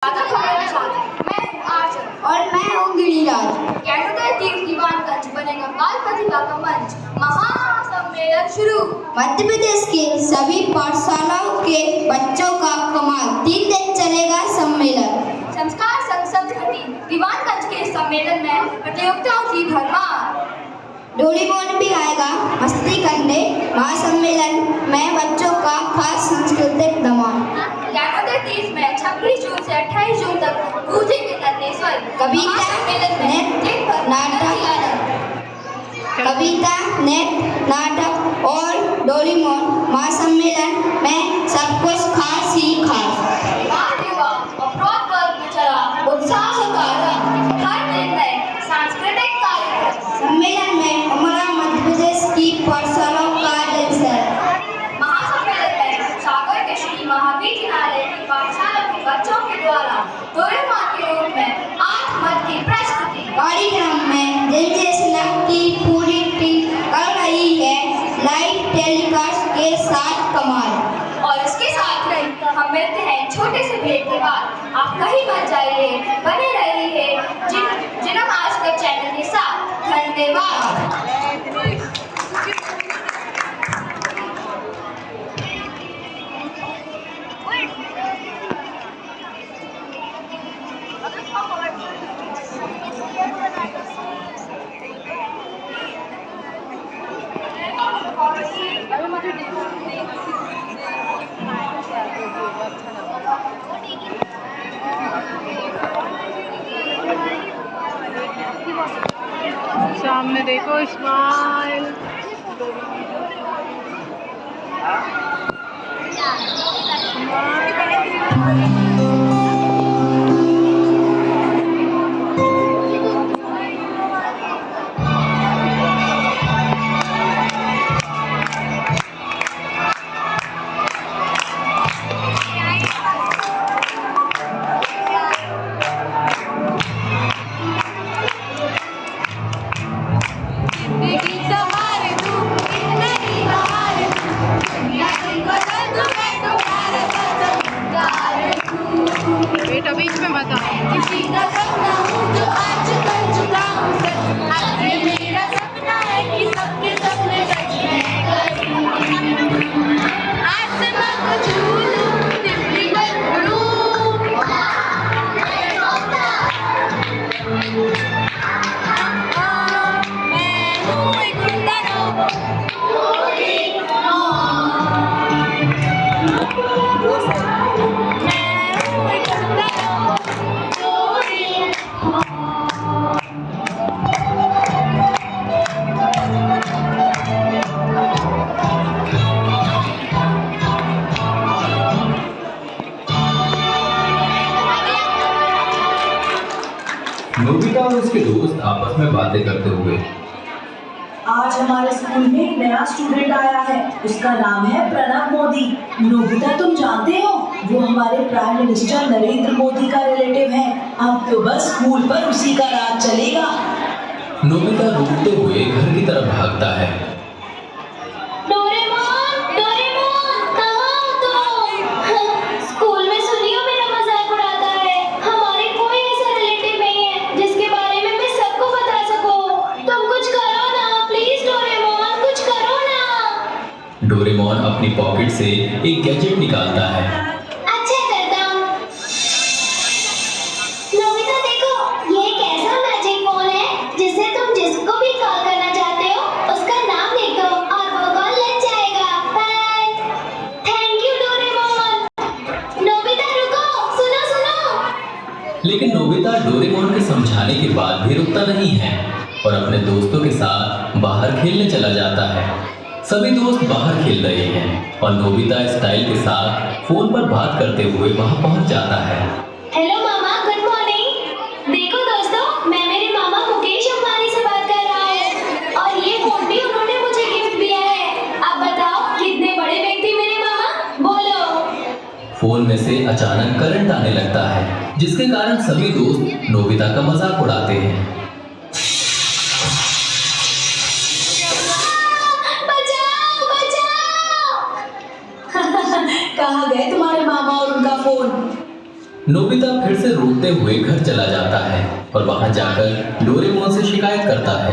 मैं हूँ आचल और मैं हूँ गिरिराज। कैनोदय तीर्थ दीवानगंज बनेगा बाल प्रतिभा का मंच। महासम्मेलन शुरू। मध्य प्रदेश के सभी पाठशालाओं के बच्चों का कमाल 3 दिन चलेगा सम्मेलन। संस्कार संघ संस्कृति दीवानगंज के सम्मेलन में प्रतियोगिताओं की भरमार। डोरेमोन भी आएगा मस्ती करने। महासम्मेलन में बच्चों का खास सांस्कृतिक धमाल। कैनोदय तीर्थ में 26 जून से 28 जून तक गूंजेंगे तन्नेश्वर। कविता, नृत्य, नाटक और डोरेमोन। महासम्मेलन में सब कुछ खास ही खास। उत्साह हर दिन में सांस्कृतिक कार्यक्रम। सम्मेलन में हमारा मध्य प्रदेश की पाठशालाओं का जलसा है। महासम्मेलन में सागर के श्री महावीर विद्यालय की पाठशाला के बच्चों के द्वारा डोरेमोन के रूप में 8 मत की प्रस्तुति। कार्यक्रम में दिलचस्पी की पूरी टीम कर रही है लाइव टेलीकास्ट के साथ कमाल। और इसके साथ ही हम मिलते हैं छोटे से ब्रेक के बाद। आप कहीं मत जाइए, बने रहिए जिनम आज का चैनल के साथ। धन्यवाद। सामने देखो, स्माइल। बेटा बीच में बता। किसी का सपना हूँ जो आज कर चुका हूँ सच। आज ये मेरा सपना है कि सबके सपने सच में करूँ। आसमां को छू लूँ, तितली बन उड़ूं। मैं हूँ एक डोरेमोन। नोबिता और उसके दोस्त आपस में बातें करते हुए। आज हमारे स्कूल में एक नया स्टूडेंट आया है। उसका नाम है प्रणव मोदी। नोबिता, तुम जानते हो वो हमारे प्राइम मिनिस्टर नरेंद्र मोदी का रिलेटिव है। अब तो बस स्कूल पर उसी का राज चलेगा। नोबिता रोते हुए घर की तरफ भागता है। स्कूल में सुनियो मेरा मजाक उड़ाता है। हमारे कोई ऐसा रिलेटिव नहीं है जिसके बारे में मैं सबको बता सकूं। तुम कुछ करो ना प्लीज डोरेमोन, कुछ करो ना। डोरेमोन अपनी पॉकेट से एक गैजेट निकालता है। अच्छा करता हूँ। नोबिता देखो, ये एक ऐसा मैजिक फोन है जिससे तुम जिसको भी कॉल करना चाहते हो उसका नाम लिख दो और वो कॉल लग जाएगा। Bye. Thank you Doraemon. Nobita रुको, सुनो सुनो। लेकिन नोबिता डोरेमोन के समझाने के बाद भी रुकता नहीं है और अपने दोस्तों के साथ बाहर खेलने चला जाता है। सभी दोस्त बाहर खेल रहे हैं और नोबिता स्टाइल के साथ फोन पर बात करते हुए वहां पहुंच जाता है। हेलो मामा, गुड मॉर्निंग। देखो दोस्तों, मैं मेरे मामा मुकेश अंबानी से बात कर रहा हूँ और ये फोन भी उन्होंने मुझे गिफ्ट दिया है। अब बताओ कितने बड़े व्यक्ति मेरे मामा, बोलो। फोन में से अचानक करंट आने लगता है जिसके कारण सभी दोस्त नोबिता का मजाक उड़ाते हैं। कहाँ गए तुम्हारे मामा और उनका फोन? नोबिता फिर से रोते हुए घर चला जाता है और वहां जाकर डोरेमोन से शिकायत करता है।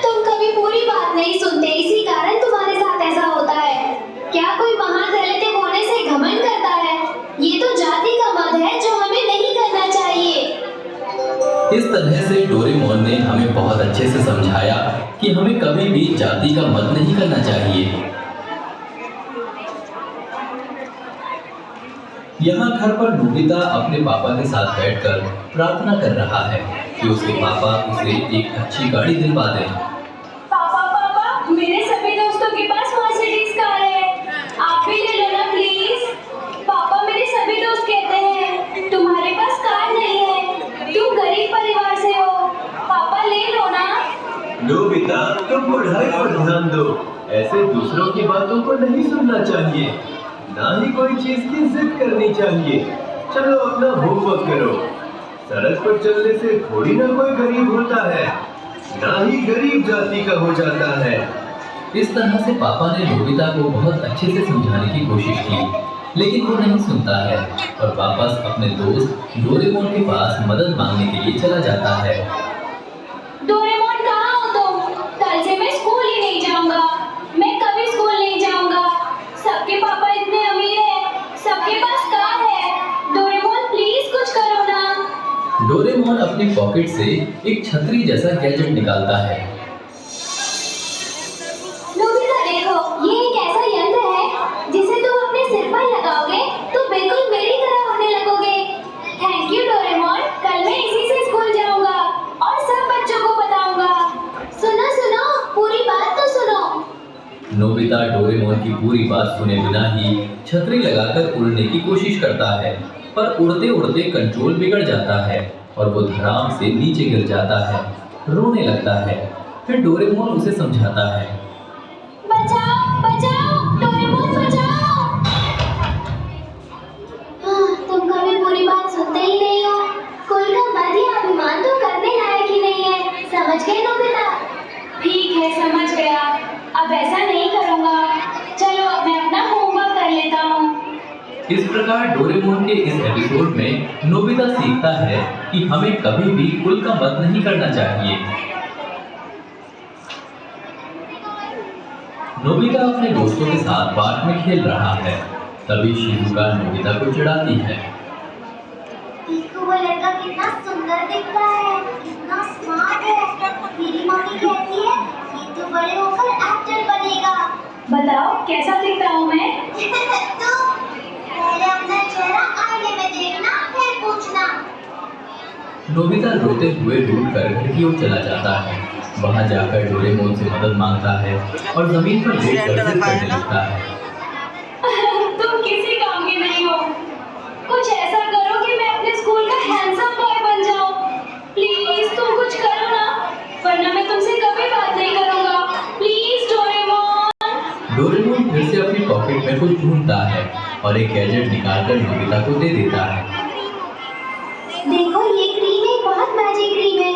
तुम कभी पूरी बात नहीं सुनते, इसी कारण तुम्हारे साथ ऐसा होता है। क्या कोई महान रिलेटिव होने से घमंड करता है? ये तो जाति का मद है जो हमें नहीं करना चाहिए। इस तरह से डोरेमोन ने हमें बहुत अच्छे से समझाया कि हमें कभी भी जाति का मद नहीं करना चाहिए। यहाँ घर पर नोबिता अपने पापा के साथ बैठकर प्रार्थना कर रहा है कि उसके पापा उसे एक अच्छी गाड़ी दिलवा दें। पापा पापा, मेरे सभी दोस्तों के पास मर्सिडीज कार है, आप भी ले लो ना प्लीज। पापा, मेरे सभी दोस्त कहते हैं तुम्हारे पास कार नहीं है, तुम गरीब परिवार से हो। पापा ले लो ना। नोबिता, तुम पढ़ाई पर ध्यान दो, ऐसे दूसरों की बातों को नहीं सुनना चाहिए, ना ही कोई चीज की जिद करनी चाहिए। चलो अपना होमवर्क करो। सड़क पर चलने से थोड़ी ना कोई गरीब होता है, ना ही गरीब जाति का हो जाता है। इस तरह से पापा ने नोबिता को बहुत अच्छे से समझाने की कोशिश की, लेकिन वो नहीं सुनता है और वापस अपने दोस्त डोरेमोन के पास मदद मांगने के लिए चला जाता है। डोरेमोन, कहाँ हो तुम? कल से मैं स्कूल ही नहीं जाऊंगा, मैं कभी स्कूल नहीं जाऊंगा। सबके पापा इतने अमीर हैं, सबके पास कार है। डोरेमोन प्लीज कुछ करो ना। डोरेमोन अपनी पॉकेट से एक छतरी जैसा गैजेट निकालता है। नोबिता देखो, ये एक ऐसा यंत्र है जिसे तुम अपने सिर पर लगाओगे तो बिल्कुल मेरी तरह होने लगोगे। थैंक यू डोरेमोन, कल मैं इसी से स्कूल जाऊंगा और सब बच्चों को बताऊंगा। सुनो सुनो, पूरी बात तो सुनो। नोबिता डोरेमोन की पूरी बात सुने बिना ही छतरी लगाकर उड़ने की कोशिश करता है, पर उड़ते उड़ते कंट्रोल बिगड़ जाता है और वो धड़ाम से नीचे गिर जाता है, रोने लगता है। फिर डोरेमोन उसे समझाता है। बचाओ बचाओ, डोरेमोन बचाओ। तुम कभी पूरी बात सुनते ही नहीं हो। कुल का मद या अभिमान तो करने लायक ही नहीं है, समझ गए नोबिता? ठीक है, समझ गया, अब ऐसा नहीं करूंगा। चलो अब मैं अपना होमवर्क कर लेता हूँ। इस प्रकार डोरेमोन के इस एपिसोड में नोबिता सीखता है कि हमें कभी भी कुल का मत नहीं करना चाहिए। नोबिता अपने दोस्तों के साथ पार्क में खेल रहा है, तभी शिजुका नोबिता को चिढ़ाती है। देखो वो लड़का कितना सुंदर दिखता है, कितना स्मार्ट है। मेरी मम्मी कहती है ये तो बड़े होकर एक्टर बनेगा। बताओ कैसा दिखता हूँ मैं? तो पहले अपना चेहरा आईने में देखना, फिर पूछना। नोबिता रोते हुए ढूंढ कर घर की ओर चला जाता है। वहां जाकर डोरेमोन से मदद मांगता है और जमीन पर लेट कर जिद करने लगता है। तुम किसी काम के नहीं हो, कुछ ऐसा करो कि मैं अपने स्कूल का हैंडसम बॉय बन जाऊं। प्लीज तुम कुछ करो ना, वरना मैं तुमसे कभी बात नहीं करूंगा। Please Doraemon. डोरेमोन फिर से अपनी पॉकेट में कुछ ढूंढता है और एक गैजेट निकालकर नोबिता को दे देता है। देखो ये क्रीम एक बहुत मैजिक क्रीम है,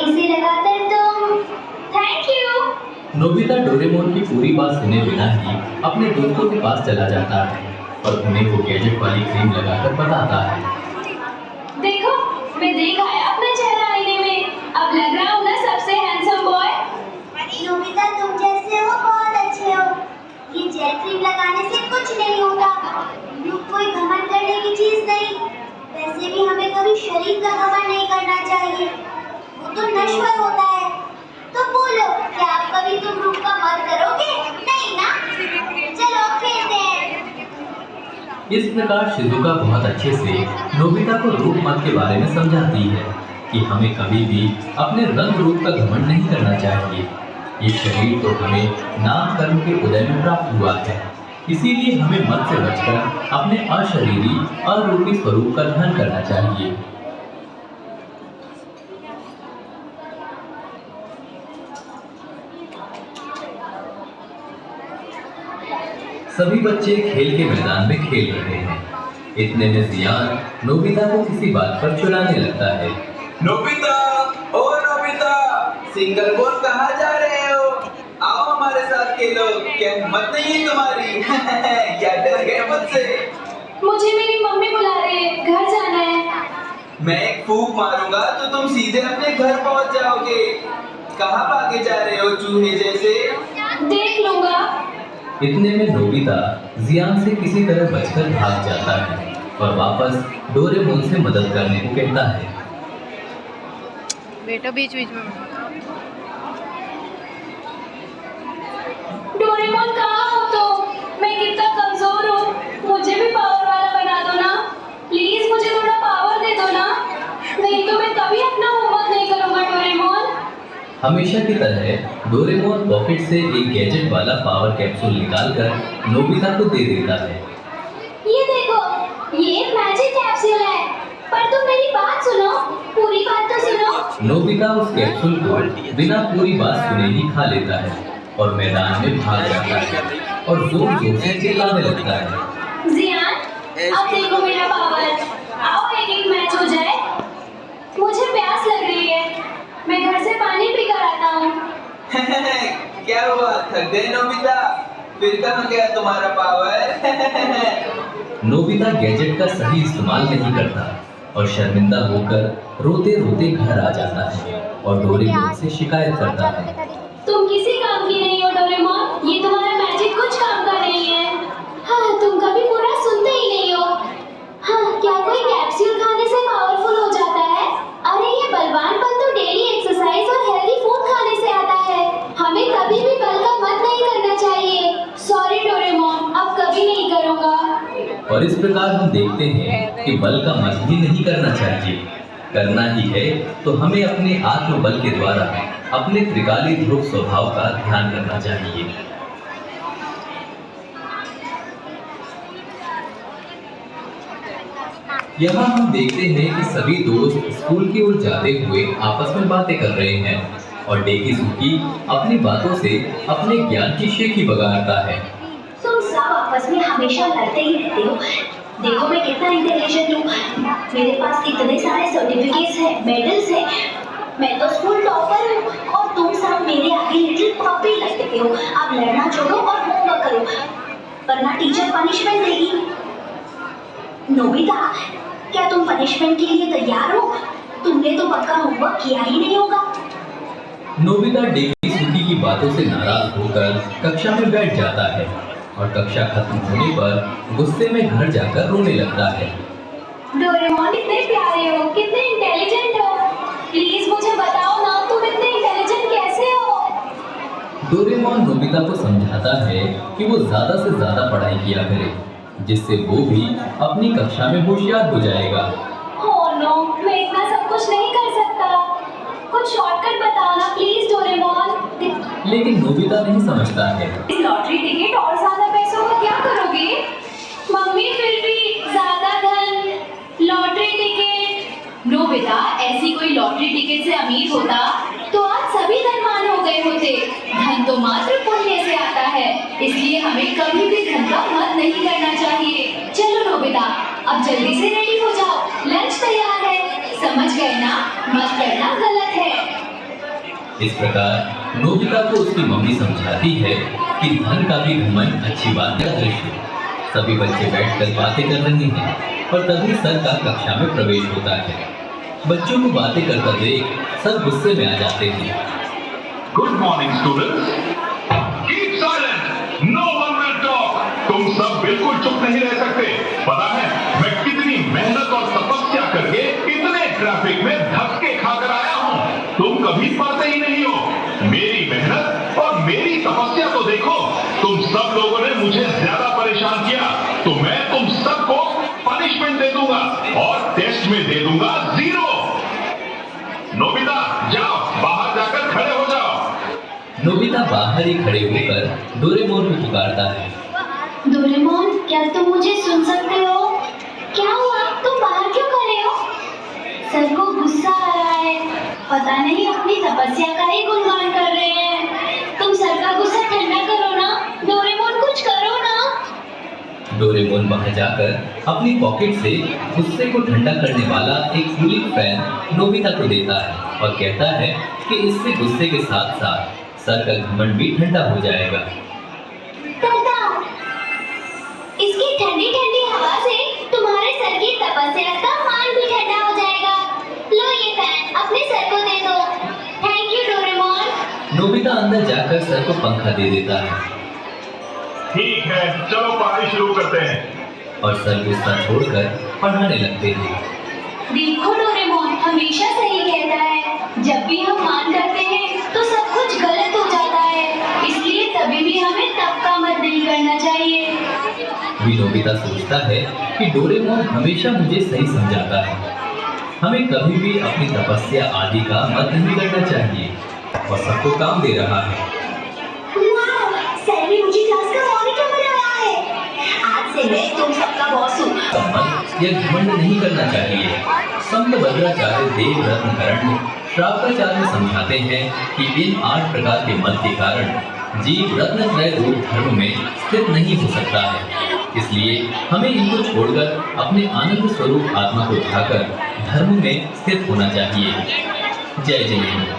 इसे लगाकर तुम। Thank you. नोबिता डोरेमोन की पूरी बात सुने बिना ही अपने दोस्तों के पास चला जाता है और उन्हें वो गैजेट वाली क्रीम लगाकर बताता है। देखो, मैं देख आया अपना चेहरा आईने में, अब लग रहा हूँ ना सबसे हैंडसम बॉय। नोबिता तुम जैसे हो बहुत अच्छे हो। ये जेल क्रीम लगाने से कुछ नहीं होगा, लुक कोई घमंड करने की चीज नहीं। वैसे भी हमें कभी शरीर का घमंड नहीं करना चाहिए, वो तो नश्वर होता है। तो बोलो, क्या आप कभी तुम रूप का मत करोगे? नहीं ना? चलो खेलते हैं। इस प्रकार शिजुका बहुत अच्छे से नोबिता को रूप मत के बारे में समझाती है कि हमें कभी भी अपने रंग रूप का घमंड नहीं करना चाहिए। ये शरीर तो हमें नाम कर्म के उदय में प्राप्त हुआ है, इसीलिए हमें मत से बचकर अपने अशरीरी अरूपी स्वरूप का ध्यान करना चाहिए। सभी बच्चे खेल के मैदान में खेल रहे हैं। इतने में जियान नोबिता को किसी बात पर चुराने लगता है। नोबिता, ओ नोबिता, सिंगल बोल कहाँ जा रहे हो? आओ हमारे साथ खेलो, क्या हिम्मत नहीं है तुम्हारी? क्या डर गए मुझसे? मुझे मेरी मम्मी बुला रही है, घर जाना है। मैं एक फूंक मारूंगा तो तुम सीधे अपने घर पहुंच जाओगे। कहाँ भागे जा रहे हो चूहे जैसे? देख लूंगा। इतने में नोबिता जियान से किसी तरह बचकर भाग जाता है और वापस डोरेमोन से मदद करने को कहता है। बेटा बीच बीच में डोरेमोन कहाँ हो तुम? मैं कितना कमजोर हूँ, मुझे भी पावर वाला बना दो ना। प्लीज मुझे थोड़ा पावर दे दो ना, नहीं तो मैं कभी अपना होमवर्क नहीं करूँगा डोरेमोन। हमेशा की तरह डोरेमोन पॉकेट से एक गैजेट वाला पावर कैप्सूल निकालकर नोबिता को दे देता है। ये देखो, ये मैजिक कैप्सूल है, पर तुम मेरी बात सुनो, पूरी बात तो सुनो। नोबिता उस कैप्सूल को बिना पूरी बात सुने ही खा लेता है और मैदान में भाग जाता है और जोर जोर से चिल्लाने लगता है। जियान, अब देखो मेरा पावर। आओ एक एक मैच हो जाए। मुझे प्यास लग रही है, मैं घर से पानी पी कर आता हूँ। क्या हुआ, थक गए नोबिता? फिर कहाँ गया तुम्हारा पावर? नोबिता गैजेट का सही इस्तेमाल नहीं करता और शर्मिंदा होकर रोते रोते घर आ जाता है और डोरेमोन से शिकायत करता है। तुम किसी काम की नहीं हो डोरेमोन, ये तुम्हारा मैजिक कुछ काम का नहीं है। हाँ, तुम कभी पूरा सुनते ही नहीं हो। हाँ, क्या कोई कैप्सूल खाने से पावरफुल हो जाता है? अरे ये बलवानपन तो डेली एक्सरसाइज और हेल्दी फूड खाने से आता है। हमें कभी भी बल का मत नहीं करना चाहिए। सॉरी डोरेमोन, अब कभी नहीं करूँगा। और इस प्रकार हम देखते हैं कि बल का मत भी नहीं करना चाहिए। करना ही है तो हमें अपने आत्मबल के द्वारा अपने त्रिकाली ध्रुव स्वभाव का ध्यान करना चाहिए। यहाँ हम देखते हैं कि सभी दोस्त स्कूल की ओर जाते हुए आपस में बातें कर रहे हैं और डेकिजुकी अपनी बातों से अपने ज्ञान की शेखी बगाड़ता है। तुम सब आपस में हमेशा लड़ते ही रहते हो। देखो मैं कितना इंटेलिजेंट हूँ, मेरे पास इतने सारे सर्टिफिकेट्स हैं, मेडल्स हैं। मैं तो स्कूल टॉपर हूँ और तुम सब मेरे आगे लिटिल पपी लगते हो। अब लड़ना छोड़ो और होमवर्क करो, वरना टीचर पनिशमेंट देगी। नोबिता, क्या तुम पनिशमेंट के लिए तैयार हो? तुमने तो पक्का होमवर्क किया ही नहीं होगा। नोबिता डेकिजुकी की बातों से नाराज होकर कक्षा में बैठ जाता है और कक्षा खत्म होने पर गुस्से में घर जाकर रोने लगता है। डोरेमोन, इतने प्यारे हो, कितने इंटेलिजेंट हो। प्लीज मुझे बताओ ना, तुम इतने इंटेलिजेंट कैसे हो? डोरेमोन नोबिता को समझाता है कि वो ज्यादा से ज्यादा पढ़ाई किया करे, जिससे वो भी अपनी कक्षा में होशियार हो जाएगा। ओह नो, मैं इतना सब कुछ नहीं कर सकता। कुछ शॉर्टकट बताओ ना प्लीज डोरेमोन। लेकिन नोबिता नहीं समझता है। इस लॉटरी टिकट और ज्यादा पैसों का क्या करोगे? मम्मी, फिर भी ज्यादा धन, लॉटरी टिकट। नोबिता, ऐसी कोई लॉटरी टिकट से अमीर होता तो आज सभी धनवान हो गए होते। धन तो मात्र पुण्य से आता है, इसलिए हमें कभी भी धन का मत नहीं करना चाहिए। चलो नोबिता, अब जल्दी से रेडी हो जाओ, लंच तैयार है। समझ गए ना, मत करना गलत है। इस प्रकार नोबिता को उसकी मम्मी समझाती है कि धन का भी घमंड अच्छी बात है। दृश्य सभी बच्चे बैठकर बातें कर रहे हैं और तभी सर का कक्षा में प्रवेश होता है। बच्चों को बातें करता देख सब गुस्से में आ जाते हैं। Good morning students, keep silent, no one will talk. तुम सब बिल्कुल चुप नहीं रह सकते। पता है मैं कितनी मेहनत और तपस्या करके इतने ट्रैफिक में धक्के खाकर आया हूँ। तुम कभी पढ़ते ही नहीं हो। मेरी मेहनत और मेरी तपस्या तो देखो। तुम सब लोगों ने मुझे ज्यादा परेशान किया तो मैं तुम सबको पनिशमेंट दे दूंगा और टेस्ट में दे दूंगा 0। नोबिता, जाओ बाहर जाकर खड़े हो जाओ। नोबिता बाहर ही खड़े होकर डोरेमोन को पुकारता है। डोरेमोन, क्या तुम मुझे सुन सकते हो? क्या हुआ, तुम बाहर क्यों खड़े हो? सर को गुस्सा आ रहा है, पता नहीं अपनी तपस्या का ही गुणगान कर रहे हैं। तुम सर का गुस्सा ठंडा करो ना। डोरेमोन, कुछ करो ना। डोरेमोन बाहर जाकर अपनी पॉकेट से गुस्से को ठंडा करने वाला एक कूलिंग फैन नोबिता को देता है और कहता है कि इससे गुस्से के साथ साथ सर का घमंड भी ठंडा हो जाएगा। दादा, इसकी ठंडी ठंडी हवा से सर की तपस्या का मान भी ठंडा हो जाएगा। लो ये फैन अपने सर को दे दो। Thank you Doraemon. नोबिता अंदर जाकर सर को पंखा दे देता है ठीक है, चलो पढ़ाई शुरू करते हैं। और सर गुस्सा छोड़कर पढ़ाने लगते हैं। देखो डोरेमोन हमेशा सही कहता है, जब भी हम मान करते हैं तो सब कुछ गलत हो जाता है, इसलिए कभी भी हमें तब का मत नहीं करना चाहिए। भी नोबिता सोचता है कि डोरेमोन हमेशा मुझे सही समझाता है। हमें कभी भी अपनी तपस्या आदि का मत नहीं करना चाहिए और सबको काम दे रहा है। सर ने मुझे क्लास का मॉनिटर बनाया है। आज से मैं तुम सबका बॉस हूँ। सम्मान या घमंड नहीं करना चाहिए। संत भद्राचार्य देवरत्न करण श्रावकाचार्य समझाते हैं कि इन 8 प्रकार के मत के कारण जीव रत्नत्रय रूप धर्म में स्थित नहीं हो सकता है। इसलिए हमें इनको छोड़कर अपने आनंद स्वरूप आत्मा को उठाकर धर्म में स्थित होना चाहिए। जय जय हिंद।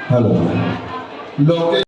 हेलो लोकेश